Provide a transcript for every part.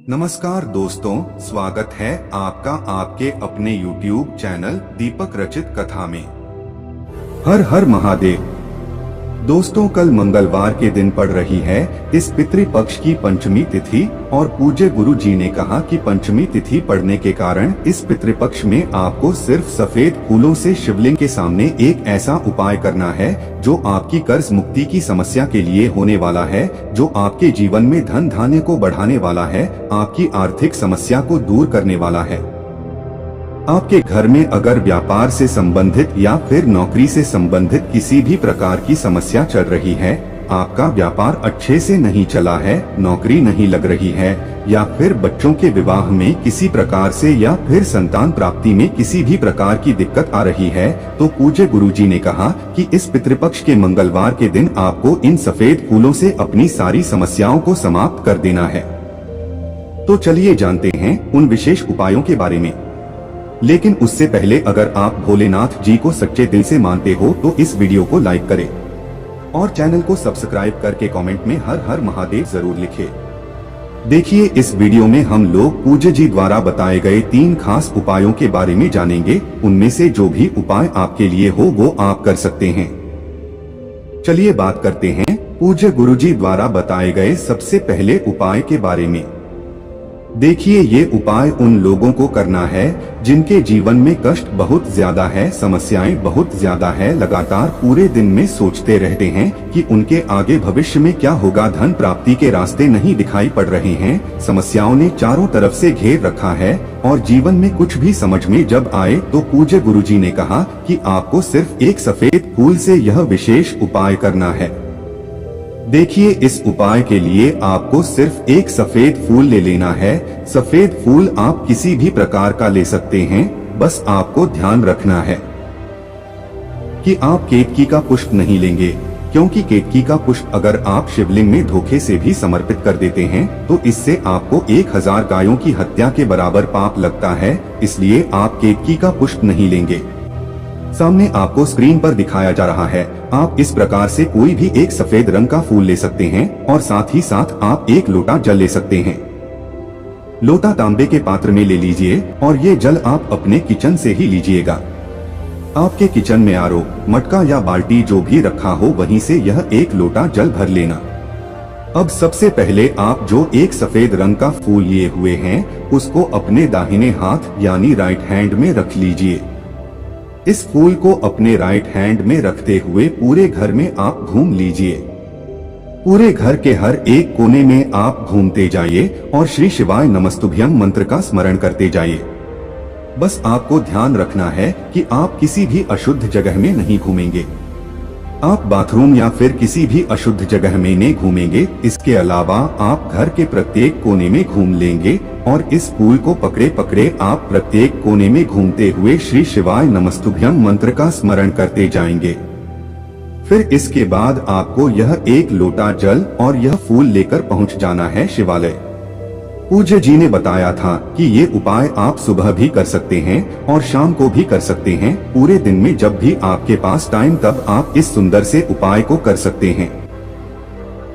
नमस्कार दोस्तों, स्वागत है आपका आपके अपने YouTube चैनल दीपक रचित कथा में। हर हर महादेव। दोस्तों, कल मंगलवार के दिन पड़ रही है इस पितृपक्ष की पंचमी तिथि और पूज्य गुरु जी ने कहा कि पंचमी तिथि पड़ने के कारण इस पितृपक्ष में आपको सिर्फ सफेद फूलों से शिवलिंग के सामने एक ऐसा उपाय करना है जो आपकी कर्ज मुक्ति की समस्या के लिए होने वाला है, जो आपके जीवन में धन धान्य को बढ़ाने वाला है, आपकी आर्थिक समस्या को दूर करने वाला है। आपके घर में अगर व्यापार से संबंधित या फिर नौकरी से संबंधित किसी भी प्रकार की समस्या चल रही है, आपका व्यापार अच्छे से नहीं चला है, नौकरी नहीं लग रही है, या फिर बच्चों के विवाह में किसी प्रकार से या फिर संतान प्राप्ति में किसी भी प्रकार की दिक्कत आ रही है, तो पूज्य गुरुजी ने कहा कि इस पितृपक्ष के मंगलवार के दिन आपको इन सफेद फूलों से अपनी सारी समस्याओं को समाप्त कर देना है। तो चलिए जानते हैं उन विशेष उपायों के बारे में। लेकिन उससे पहले अगर आप भोलेनाथ जी को सच्चे दिल से मानते हो तो इस वीडियो को लाइक करें और चैनल को सब्सक्राइब करके कमेंट में हर हर महादेव जरूर लिखें। देखिए, इस वीडियो में हम लोग पूज्य जी द्वारा बताए गए 3 खास उपायों के बारे में जानेंगे। उनमें से जो भी उपाय आपके लिए हो वो आप कर सकते हैं। चलिए बात करते हैं पूज्य गुरुजी द्वारा बताए गए सबसे पहले उपाय के बारे में। देखिए, ये उपाय उन लोगों को करना है जिनके जीवन में कष्ट बहुत ज्यादा है, समस्याएं बहुत ज्यादा है, लगातार पूरे दिन में सोचते रहते हैं कि उनके आगे भविष्य में क्या होगा, धन प्राप्ति के रास्ते नहीं दिखाई पड़ रहे हैं, समस्याओं ने चारों तरफ से घेर रखा है और जीवन में कुछ भी समझ में जब आए तो पूज्य गुरुजी ने कहा कि आपको सिर्फ एक सफेद फूल से यह विशेष उपाय करना है। देखिए, इस उपाय के लिए आपको सिर्फ एक सफेद फूल ले लेना है। सफेद फूल आप किसी भी प्रकार का ले सकते हैं, बस आपको ध्यान रखना है कि आप केतकी का पुष्प नहीं लेंगे, क्योंकि केतकी का पुष्प अगर आप शिवलिंग में धोखे से भी समर्पित कर देते हैं तो इससे आपको 1000 गायों की हत्या के बराबर पाप लगता है। इसलिए आप केतकी का पुष्प नहीं लेंगे। सामने आपको स्क्रीन पर दिखाया जा रहा है, आप इस प्रकार से कोई भी एक सफेद रंग का फूल ले सकते हैं और साथ ही साथ आप एक लोटा जल ले सकते हैं। लोटा तांबे के पात्र में ले लीजिए और ये जल आप अपने किचन से ही लीजिएगा। आपके किचन में आरओ, मटका या बाल्टी जो भी रखा हो वहीं से यह एक लोटा जल भर लेना। अब सबसे पहले आप जो एक सफेद रंग का फूल लिए हुए हैं उसको अपने दाहिने हाथ यानी राइट हैंड में रख लीजिए। इस फूल को अपने राइट हैंड में रखते हुए पूरे घर में आप घूम लीजिए। पूरे घर के हर एक कोने में आप घूमते जाइए और श्री शिवाय नमस्तुभ्यम मंत्र का स्मरण करते जाइए। बस आपको ध्यान रखना है कि आप किसी भी अशुद्ध जगह में नहीं घूमेंगे। आप बाथरूम या फिर किसी भी अशुद्ध जगह में नहीं घूमेंगे। इसके अलावा आप घर के प्रत्येक कोने में घूम लेंगे और इस फूल को पकड़े पकड़े आप प्रत्येक कोने में घूमते हुए श्री शिवाय नमस्तुभ्यम मंत्र का स्मरण करते जाएंगे। फिर इसके बाद आपको यह एक लोटा जल और यह फूल लेकर पहुंच जाना है शिवालय। पूज्य जी ने बताया था कि ये उपाय आप सुबह भी कर सकते हैं और शाम को भी कर सकते हैं। पूरे दिन में जब भी आपके पास टाइम तब आप इस सुंदर से उपाय को कर सकते हैं।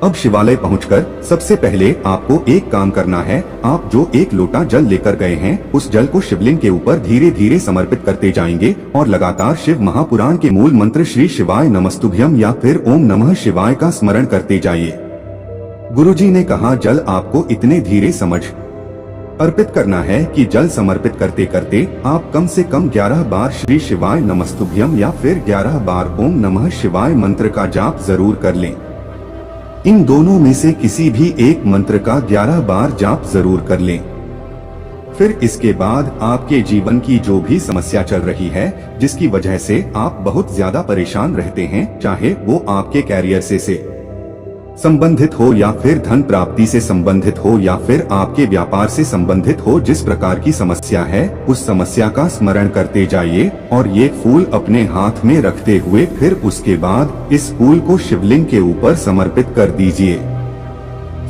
अब शिवालय पहुंचकर सबसे पहले आपको एक काम करना है। आप जो एक लोटा जल लेकर गए हैं उस जल को शिवलिंग के ऊपर धीरे धीरे समर्पित करते जाएंगे और लगातार शिव महापुराण के मूल मंत्र श्री शिवाय नमस्तुभ्यम या फिर ओम नमः शिवाय का स्मरण करते जाइए। गुरुजी ने कहा जल आपको इतने धीरे समझ अर्पित करना है कि जल समर्पित करते करते आप कम से कम 11 बार श्री शिवाय नमस्तुभ्यम या फिर 11 बार ओम नमः शिवाय मंत्र का जाप जरूर कर लें। इन दोनों में से किसी भी एक मंत्र का 11 बार जाप जरूर कर लें। फिर इसके बाद आपके जीवन की जो भी समस्या चल रही है, जिसकी वजह से आप बहुत ज्यादा परेशान रहते हैं, चाहे वो आपके कैरियर से संबंधित हो या फिर धन प्राप्ति से संबंधित हो या फिर आपके व्यापार से संबंधित हो, जिस प्रकार की समस्या है उस समस्या का स्मरण करते जाइए और ये फूल अपने हाथ में रखते हुए फिर उसके बाद इस फूल को शिवलिंग के ऊपर समर्पित कर दीजिए।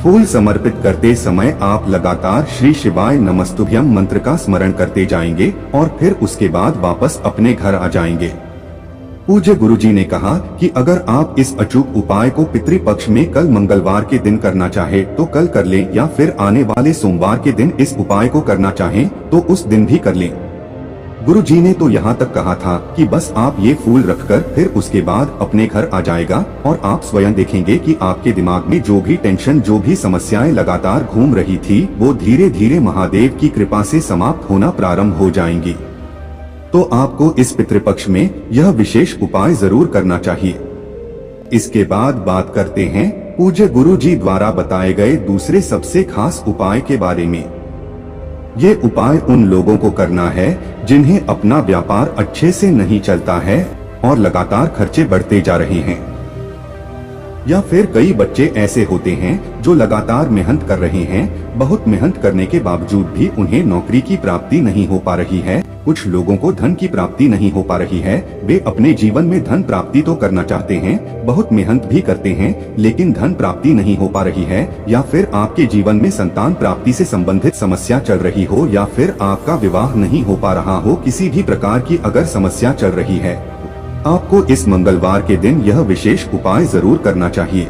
फूल समर्पित करते समय आप लगातार श्री शिवाय नमस्तुभ्यम मंत्र का स्मरण करते जाएंगे और फिर उसके बाद वापस अपने घर आ जाएंगे। पूज्य गुरुजी ने कहा कि अगर आप इस अचूक उपाय को पितृपक्ष में कल मंगलवार के दिन करना चाहे तो कल कर लें, या फिर आने वाले सोमवार के दिन इस उपाय को करना चाहें तो उस दिन भी कर लें। गुरुजी ने तो यहाँ तक कहा था कि बस आप ये फूल रखकर फिर उसके बाद अपने घर आ जाएगा और आप स्वयं देखेंगे कि आपके दिमाग में जो भी टेंशन, जो भी समस्याएं लगातार घूम रही थी, वो धीरे धीरे महादेव की कृपा से समाप्त होना प्रारंभ हो जाएंगी। तो आपको इस पितृपक्ष में यह विशेष उपाय जरूर करना चाहिए। इसके बाद बात करते हैं पूज्य गुरुजी द्वारा बताए गए दूसरे सबसे खास उपाय के बारे में। ये उपाय उन लोगों को करना है जिन्हें अपना व्यापार अच्छे से नहीं चलता है और लगातार खर्चे बढ़ते जा रहे हैं, या फिर कई बच्चे ऐसे होते हैं जो लगातार मेहनत कर रहे हैं, बहुत मेहनत करने के बावजूद भी उन्हें नौकरी की प्राप्ति नहीं हो पा रही है। कुछ लोगों को धन की प्राप्ति नहीं हो पा रही है। वे अपने जीवन में धन प्राप्ति तो करना चाहते हैं, बहुत मेहनत भी करते हैं, लेकिन धन प्राप्ति नहीं हो पा रही है। या फिर आपके जीवन में संतान प्राप्ति से संबंधित समस्या चल रही हो, या फिर आपका विवाह नहीं हो पा रहा हो, किसी भी प्रकार की अगर समस्या चल रही है, आपको इस मंगलवार के दिन यह विशेष उपाय जरूर करना चाहिए।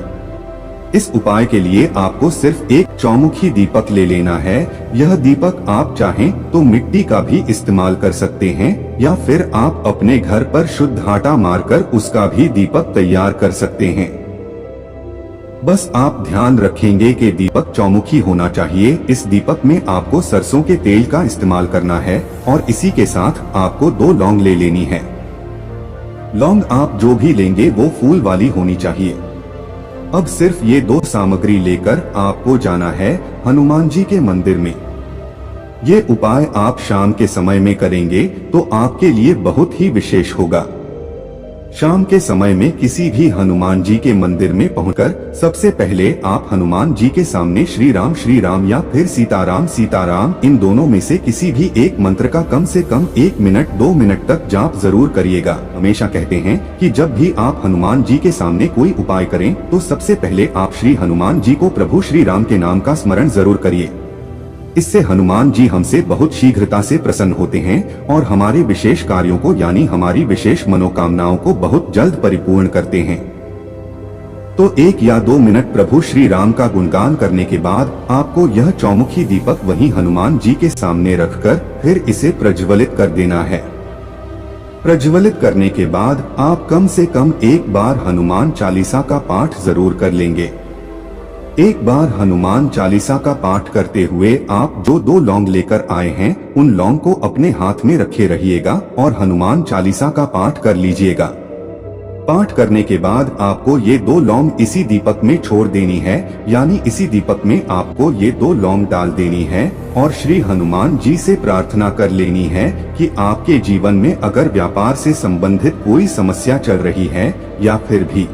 इस उपाय के लिए आपको सिर्फ एक चौमुखी दीपक ले लेना है। यह दीपक आप चाहें तो मिट्टी का भी इस्तेमाल कर सकते हैं, या फिर आप अपने घर पर शुद्ध आटा मारकर उसका भी दीपक तैयार कर सकते हैं। बस आप ध्यान रखेंगे कि दीपक चौमुखी होना चाहिए। इस दीपक में आपको सरसों के तेल का इस्तेमाल करना है और इसी के साथ आपको 2 लौंग ले लेनी है। लौंग आप जो भी लेंगे वो फूल वाली होनी चाहिए। अब सिर्फ ये 2 सामग्री लेकर आपको जाना है हनुमान जी के मंदिर में। ये उपाय आप शाम के समय में करेंगे तो आपके लिए बहुत ही विशेष होगा। शाम के समय में किसी भी हनुमान जी के मंदिर में पहुंचकर सबसे पहले आप हनुमान जी के सामने श्री राम या फिर सीताराम सीताराम, इन दोनों में से किसी भी एक मंत्र का कम से कम 1 मिनट 2 मिनट तक जाप जरूर करिएगा। हमेशा कहते हैं कि जब भी आप हनुमान जी के सामने कोई उपाय करें तो सबसे पहले आप श्री हनुमान जी को प्रभु श्री राम के नाम का स्मरण जरूर करिए। इससे हनुमान जी हमसे बहुत शीघ्रता से प्रसन्न होते हैं और हमारे विशेष कार्यों को, यानी हमारी विशेष मनोकामनाओं को बहुत जल्द परिपूर्ण करते हैं। तो 1 या 2 मिनट प्रभु श्री राम का गुणगान करने के बाद आपको यह चौमुखी दीपक वहीं हनुमान जी के सामने रखकर फिर इसे प्रज्वलित कर देना है। प्रज्वलित करने के बाद आप कम से कम 1 बार हनुमान चालीसा का पाठ जरूर कर लेंगे। एक बार हनुमान चालीसा का पाठ करते हुए आप जो 2 लौंग लेकर आए हैं उन लौंग को अपने हाथ में रखे रहिएगा और हनुमान चालीसा का पाठ कर लीजिएगा। पाठ करने के बाद आपको ये 2 लौंग इसी दीपक में छोड़ देनी है, यानी इसी दीपक में आपको ये 2 लौंग डाल देनी है और श्री हनुमान जी से प्रार्थना कर लेनी है कि आपके जीवन में अगर व्यापार से संबंधित कोई समस्या चल रही है, या फिर भी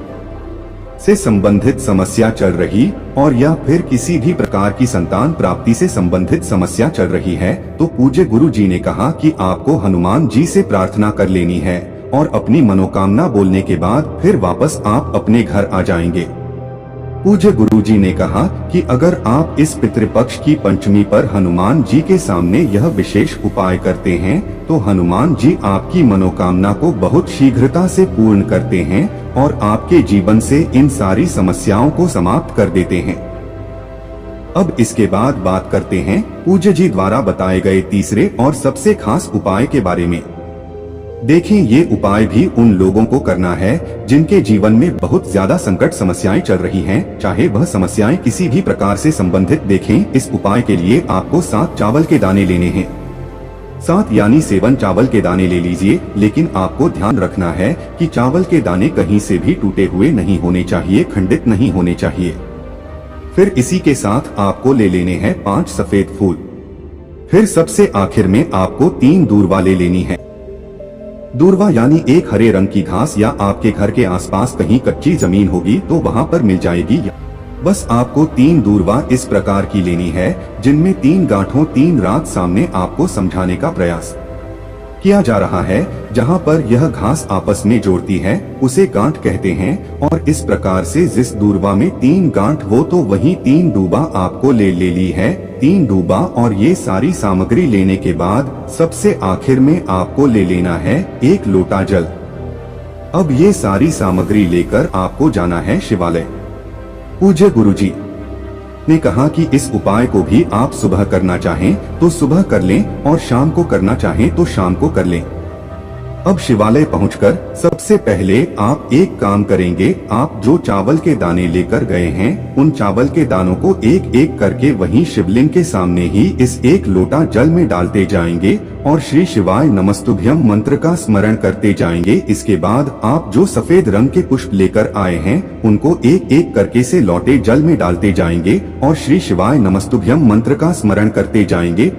से संबंधित समस्या चल रही और या फिर किसी भी प्रकार की संतान प्राप्ति से संबंधित समस्या चल रही है, तो पूज्य गुरु जी ने कहा कि आपको हनुमान जी से प्रार्थना कर लेनी है और अपनी मनोकामना बोलने के बाद फिर वापस आप अपने घर आ जाएंगे। पूज्य गुरु जी ने कहा कि अगर आप इस पितृपक्ष की पंचमी पर हनुमान जी के सामने यह विशेष उपाय करते हैं तो हनुमान जी आपकी मनोकामना को बहुत शीघ्रता से पूर्ण करते हैं और आपके जीवन से इन सारी समस्याओं को समाप्त कर देते हैं। अब इसके बाद बात करते हैं पूज्य जी द्वारा बताए गए तीसरे और सबसे खास उपाय के बारे में। देखें, ये उपाय भी उन लोगों को करना है जिनके जीवन में बहुत ज्यादा संकट समस्याएं चल रही हैं, चाहे वह समस्याएं किसी भी प्रकार से संबंधित। देखें, इस उपाय के लिए आपको 7 चावल के दाने लेने हैं। 7 यानी 7 चावल के दाने ले लीजिए, लेकिन आपको ध्यान रखना है कि चावल के दाने कहीं से भी टूटे हुए नहीं होने चाहिए, खंडित नहीं होने चाहिए। फिर इसी के साथ आपको ले लेने हैं 5 सफेद फूल। फिर सबसे आखिर में आपको 3 दूर्वा ले लेनी है। दूर्वा यानी एक हरे रंग की घास, या आपके घर के आसपास कहीं कच्ची जमीन होगी तो वहां पर मिल जाएगी। बस आपको 3 दूर्वा इस प्रकार की लेनी है जिनमें 3 गांठों 3 रात सामने आपको समझाने का प्रयास किया जा रहा है। जहां पर यह घास आपस में जोड़ती है उसे गांठ कहते हैं, और इस प्रकार से जिस दूर्वा में 3 गांठ वो तो वही 3 डूबा आपको ले ली है। 3 डूबा और ये सारी सामग्री लेने के बाद सबसे आखिर में आपको ले लेना है 1 लोटा जल। अब ये सारी सामग्री लेकर आपको जाना है शिवालय। पूज्य गुरुजी ने कहा कि इस उपाय को भी आप सुबह करना चाहें तो सुबह कर लें और शाम को करना चाहें तो शाम को कर लें। अब शिवालय पहुंचकर सबसे पहले आप एक काम करेंगे, आप जो चावल के दाने लेकर गए हैं उन चावल के दानों को एक एक करके वहीं शिवलिंग के सामने ही इस एक लोटा जल में डालते जाएंगे और श्री शिवाय नमस्तुभ्यम मंत्र का स्मरण करते जाएंगे। इसके बाद आप जो सफेद रंग के पुष्प लेकर आए हैं उनको एक एक करके से लौटे जल में डालते जाएंगे और श्री शिवाय नमस्तुभ्यम मंत्र का स्मरण करते जाएंगे।